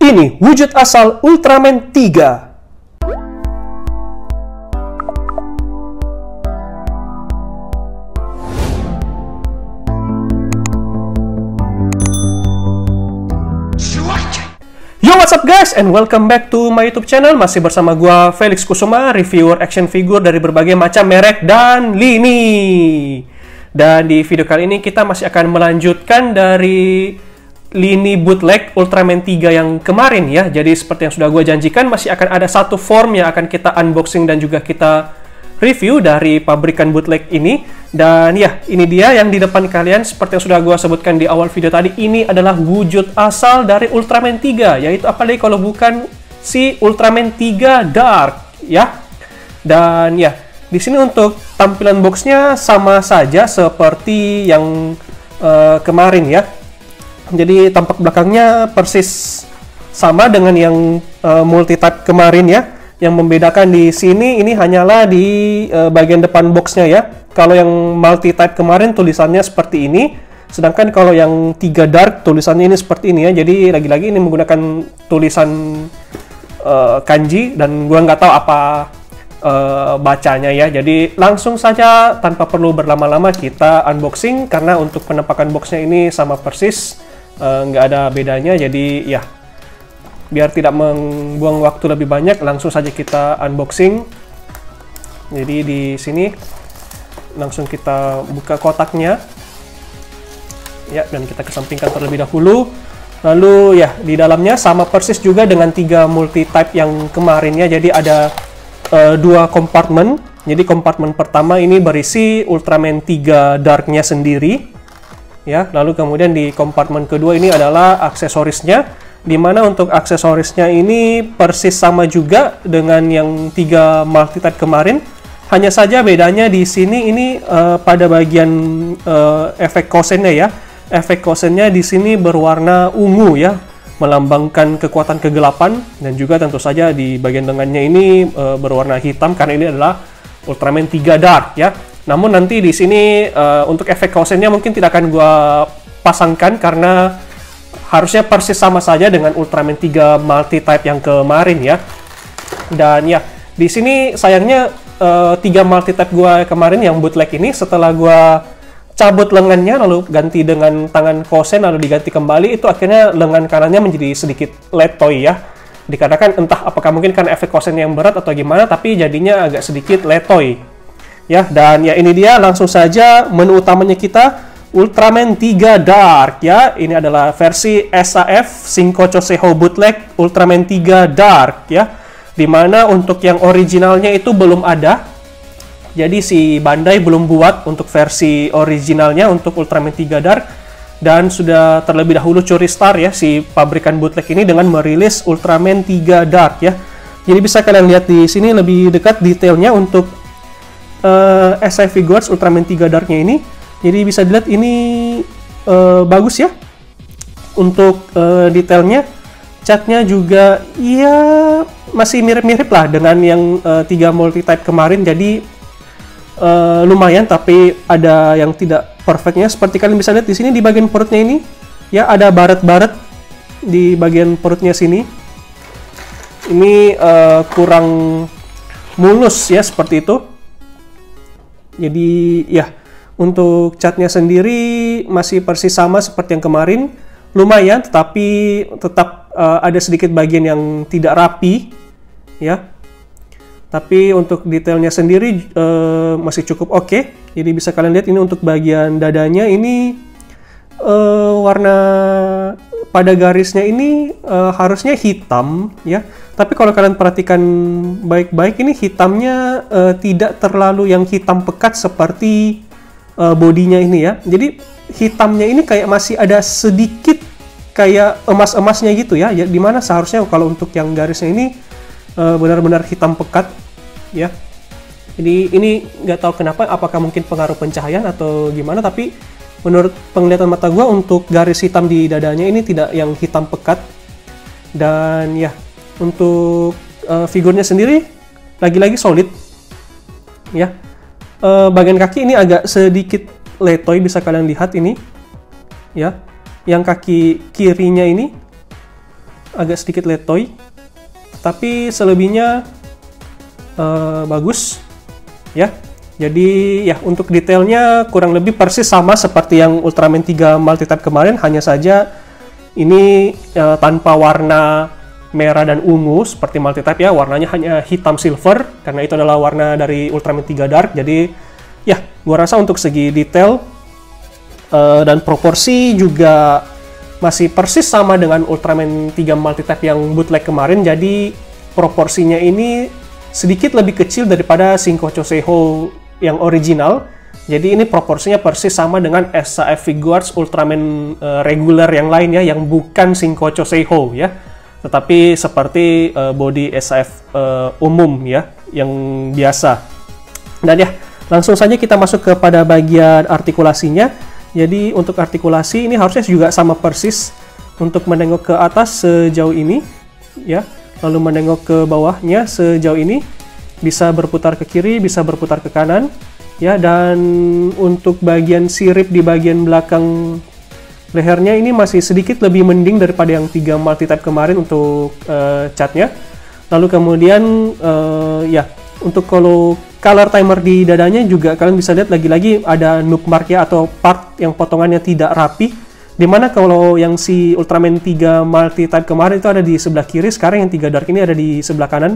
Ini wujud asal Ultraman 3. Yo, what's up guys, and welcome back to my YouTube channel. Masih bersama gua Felix Kusuma, reviewer action figure dari berbagai macam merek dan lini. Dan di video kali ini kita masih akan melanjutkan dari lini bootleg Ultraman 3 yang kemarin ya. Jadi seperti yang sudah gue janjikan, masih akan ada satu form yang akan kita unboxing dan juga kita review dari pabrikan bootleg ini. Dan ya, ini dia yang di depan kalian. Seperti yang sudah gue sebutkan di awal video tadi, ini adalah wujud asal dari Ultraman 3, yaitu apa lagi kalau bukan si Ultraman 3 Dark ya. Dan ya, di sini untuk tampilan boxnya sama saja seperti yang kemarin ya. Jadi tampak belakangnya persis sama dengan yang multi-type kemarin ya. Yang membedakan di sini ini hanyalah di bagian depan boxnya ya. Kalau yang multi-type kemarin tulisannya seperti ini, sedangkan kalau yang 3 Dark tulisannya ini seperti ini ya. Jadi lagi-lagi ini menggunakan tulisan kanji dan gua nggak tahu apa bacanya ya. Jadi langsung saja tanpa perlu berlama-lama kita unboxing, karena untuk penampakan boxnya ini sama persis, nggak ada bedanya. Jadi ya, biar tidak membuang waktu lebih banyak, langsung saja kita unboxing. Jadi di sini langsung kita buka kotaknya ya, dan kita kesampingkan terlebih dahulu. Lalu ya, di dalamnya sama persis juga dengan 3 multi-type yang kemarinnya. Jadi ada 2 kompartemen. Jadi kompartemen pertama ini berisi Ultraman 3 Dark-nya sendiri ya. Lalu kemudian di kompartemen kedua ini adalah aksesorisnya, dimana untuk aksesorisnya ini persis sama juga dengan yang 3 multi-type kemarin. Hanya saja bedanya di sini ini pada bagian efek kosennya ya. Efek kosennya di sini berwarna ungu ya, melambangkan kekuatan kegelapan, dan juga tentu saja di bagian lengannya ini berwarna hitam karena ini adalah Ultraman 3 Dark ya. Namun nanti di sini untuk efek kosennya mungkin tidak akan gua pasangkan karena harusnya persis sama saja dengan Ultraman 3 multi-type yang kemarin ya. Dan ya, di sini sayangnya 3 multi-type gua kemarin yang bootleg ini, setelah gua cabut lengannya lalu ganti dengan tangan kosen lalu diganti kembali, itu akhirnya lengan kanannya menjadi sedikit letoy ya. Dikarenakan entah apakah mungkin karena efek kosennya yang berat atau gimana, tapi jadinya agak sedikit letoy ya. Dan ya, ini dia langsung saja menu utamanya kita, Ultraman 3 Dark ya. Ini adalah versi SAF Shinkocho Seihou Bootleg Ultraman 3 Dark ya. Dimana untuk yang originalnya itu belum ada. Jadi si Bandai belum buat untuk versi originalnya untuk Ultraman 3 Dark, dan sudah terlebih dahulu curi star ya si pabrikan bootleg ini dengan merilis Ultraman 3 Dark ya. Jadi bisa kalian lihat di sini lebih dekat detailnya untuk SI Figures Ultraman 3 Dark-nya ini. Jadi bisa dilihat ini bagus ya untuk detailnya. Catnya juga ya masih mirip-mirip lah dengan yang 3 multi-type kemarin. Jadi lumayan, tapi ada yang tidak perfectnya. Seperti kalian bisa lihat di sini di bagian perutnya ini ya, ada baret-baret di bagian perutnya sini. Ini kurang mulus ya, seperti itu. Jadi ya, untuk catnya sendiri masih persis sama seperti yang kemarin. Lumayan, tetapi tetap ada sedikit bagian yang tidak rapi ya. Tapi untuk detailnya sendiri masih cukup oke. Jadi bisa kalian lihat ini untuk bagian dadanya ini warna pada garisnya ini harusnya hitam ya. Tapi kalau kalian perhatikan baik-baik, ini hitamnya tidak terlalu yang hitam pekat seperti bodinya ini ya. Jadi hitamnya ini kayak masih ada sedikit kayak emas-emasnya gitu ya. Dimana seharusnya kalau untuk yang garisnya ini benar-benar hitam pekat ya. Jadi ini nggak tahu kenapa, apakah mungkin pengaruh pencahayaan atau gimana, tapi menurut penglihatan mata gua untuk garis hitam di dadanya ini tidak yang hitam pekat. Dan ya, untuk figurnya sendiri lagi-lagi solid ya. Bagian kaki ini agak sedikit letoy, bisa kalian lihat ini ya. Yang kaki kirinya ini agak sedikit letoy, tapi selebihnya bagus ya. Jadi ya untuk detailnya kurang lebih persis sama seperti yang Ultraman 3 Multitype kemarin, hanya saja ini tanpa warna merah dan ungu seperti Multitype ya, warnanya hanya hitam silver karena itu adalah warna dari Ultraman 3 Dark. Jadi ya gua rasa untuk segi detail dan proporsi juga masih persis sama dengan Ultraman 3 Multitype yang bootleg kemarin. Jadi proporsinya ini sedikit lebih kecil daripada Shinko Choseiho yang original. Jadi ini proporsinya persis sama dengan SAF Figuarts Ultraman regular yang lain ya, yang bukan Shinko Choseiho ya, tetapi seperti body SAF umum ya, yang biasa. Dan ya, langsung saja kita masuk kepada bagian artikulasinya. Jadi untuk artikulasi ini harusnya juga sama persis, untuk menengok ke atas sejauh ini ya, lalu menengok ke bawahnya sejauh ini, bisa berputar ke kiri, bisa berputar ke kanan ya. Dan untuk bagian sirip di bagian belakang lehernya ini masih sedikit lebih mending daripada yang 3 Multitype kemarin untuk catnya. Lalu kemudian ya untuk kalau color timer di dadanya juga kalian bisa lihat lagi-lagi ada noob mark ya, atau part yang potongannya tidak rapi, dimana kalau yang si Ultraman 3 Multitype kemarin itu ada di sebelah kiri, sekarang yang 3 Dark ini ada di sebelah kanan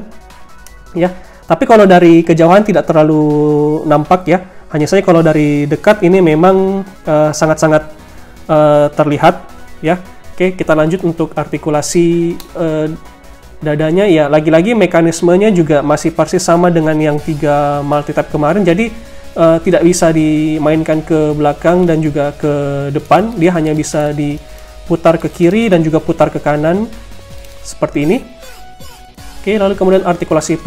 ya. Tapi kalau dari kejauhan tidak terlalu nampak ya, hanya saja kalau dari dekat ini memang sangat-sangat terlihat ya. Oke, kita lanjut untuk artikulasi dadanya ya. Lagi-lagi mekanismenya juga masih persis sama dengan yang 3 Multitype kemarin, jadi tidak bisa dimainkan ke belakang dan juga ke depan. Dia hanya bisa diputar ke kiri dan juga putar ke kanan seperti ini. Oke, lalu kemudian artikulasi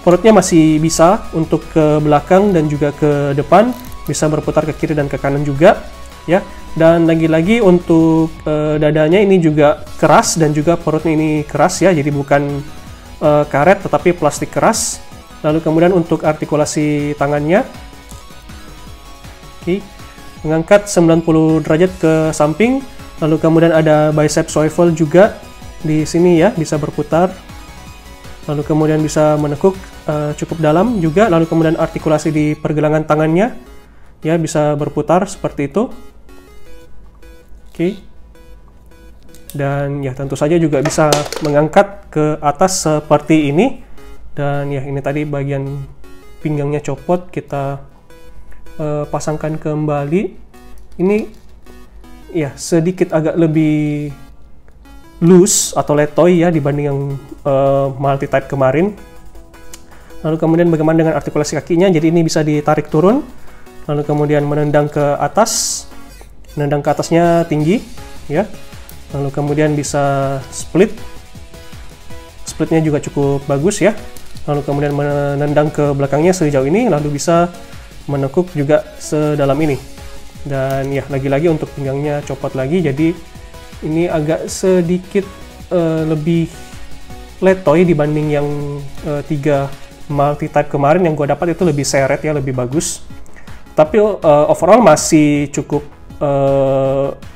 perutnya masih bisa untuk ke belakang dan juga ke depan, bisa berputar ke kiri dan ke kanan juga ya. Dan lagi-lagi untuk dadanya ini juga keras dan juga perutnya ini keras ya, jadi bukan karet tetapi plastik keras. Lalu kemudian untuk artikulasi tangannya, oke, mengangkat 90 derajat ke samping, lalu kemudian ada bicep swivel juga di sini ya, bisa berputar. Lalu kemudian bisa menekuk cukup dalam juga, lalu kemudian artikulasi di pergelangan tangannya ya, bisa berputar seperti itu. Oke. Dan ya tentu saja juga bisa mengangkat ke atas seperti ini. Dan ya ini tadi bagian pinggangnya copot, kita pasangkan kembali. Ini ya sedikit agak lebih loose atau letoy ya dibanding yang Multitype kemarin. Lalu kemudian bagaimana dengan artikulasi kakinya? Jadi ini bisa ditarik turun, lalu kemudian menendang ke atas, menendang ke atasnya tinggi ya, lalu kemudian bisa split, splitnya juga cukup bagus ya, lalu kemudian menendang ke belakangnya sejauh ini, lalu bisa menekuk juga sedalam ini. Dan ya lagi-lagi untuk pinggangnya copot lagi, jadi ini agak sedikit lebih letoy dibanding yang 3 Multitype kemarin. Yang gue dapat itu lebih seret ya, lebih bagus. Tapi overall masih cukup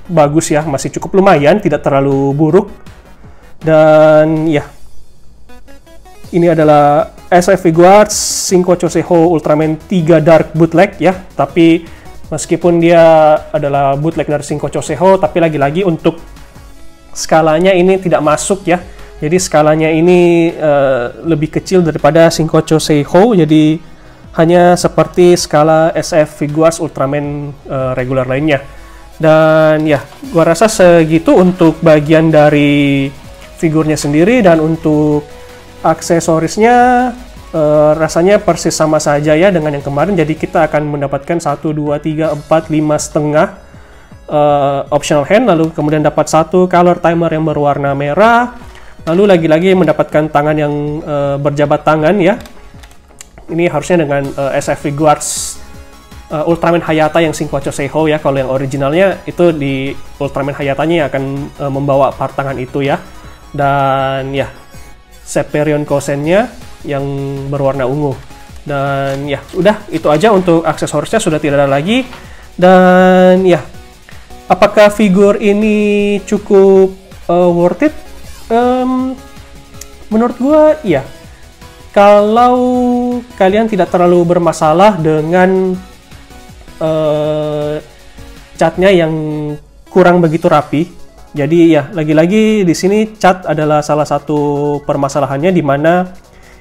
bagus ya, masih cukup lumayan, tidak terlalu buruk. Dan ya, ini adalah SAF Figuarts Shinko Choseiho Ultraman 3 Dark bootleg ya. Tapi meskipun dia adalah bootleg dari Shinko Choseiho, tapi lagi-lagi untuk skalanya ini tidak masuk ya. Jadi skalanya ini lebih kecil daripada Shinko Choseiho, jadi hanya seperti skala SAF Figuarts Ultraman regular lainnya. Dan ya, gua rasa segitu untuk bagian dari figurnya sendiri. Dan untuk aksesorisnya rasanya persis sama saja ya dengan yang kemarin. Jadi kita akan mendapatkan 1, 2, 3, 4, 5 setengah optional hand, lalu kemudian dapat 1 color timer yang berwarna merah, lalu lagi-lagi mendapatkan tangan yang berjabat tangan ya. Ini harusnya dengan SAF Figuarts Ultraman Hayata yang Shinko Choseiho ya. Kalau yang originalnya itu di Ultraman Hayatanya akan membawa part tangan itu ya. Dan ya, Seperion Kosennya yang berwarna ungu. Dan ya udah, itu aja untuk aksesorisnya, sudah tidak ada lagi. Dan ya, apakah figur ini cukup worth it? Menurut gue, iya. Kalau kalian tidak terlalu bermasalah dengan catnya yang kurang begitu rapi, jadi ya lagi-lagi di sini cat adalah salah satu permasalahannya, di mana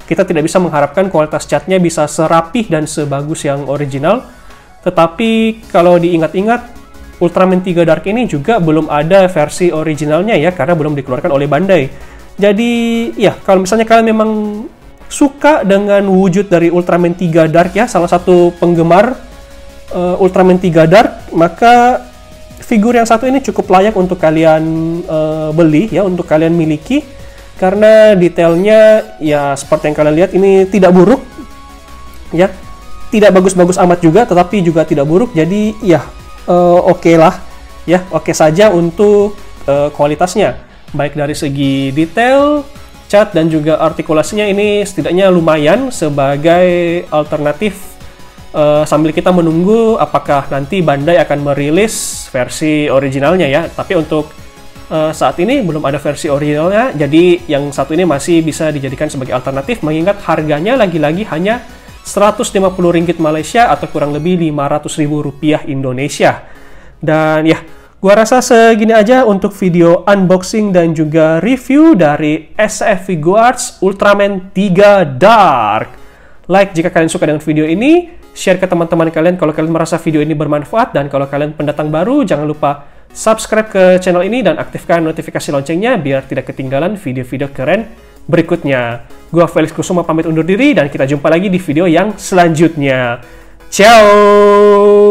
kita tidak bisa mengharapkan kualitas catnya bisa serapih dan sebagus yang original. Tetapi kalau diingat-ingat, Ultraman 3 Dark ini juga belum ada versi originalnya ya, karena belum dikeluarkan oleh Bandai. Jadi ya, kalau misalnya kalian memang suka dengan wujud dari Ultraman 3 Dark ya, salah satu penggemar Ultraman 3 Dark, maka figur yang satu ini cukup layak untuk kalian beli ya, untuk kalian miliki, karena detailnya ya seperti yang kalian lihat ini tidak buruk ya, tidak bagus-bagus amat juga, tetapi juga tidak buruk. Jadi ya oke lah ya, oke saja untuk kualitasnya, baik dari segi detail, cat, dan juga artikulasinya. Ini setidaknya lumayan sebagai alternatif sambil kita menunggu apakah nanti Bandai akan merilis versi originalnya ya. Tapi untuk saat ini belum ada versi originalnya, jadi yang satu ini masih bisa dijadikan sebagai alternatif, mengingat harganya lagi-lagi hanya Rp150 Malaysia atau kurang lebih Rp500.000 Indonesia. Dan ya, gua rasa segini aja untuk video unboxing dan juga review dari SF Figuarts Ultraman 3 Dark. Like jika kalian suka dengan video ini, share ke teman-teman kalian kalau kalian merasa video ini bermanfaat, dan kalau kalian pendatang baru, jangan lupa subscribe ke channel ini dan aktifkan notifikasi loncengnya biar tidak ketinggalan video-video keren berikutnya. Gua Felix Kusuma pamit undur diri, dan kita jumpa lagi di video yang selanjutnya. Ciao!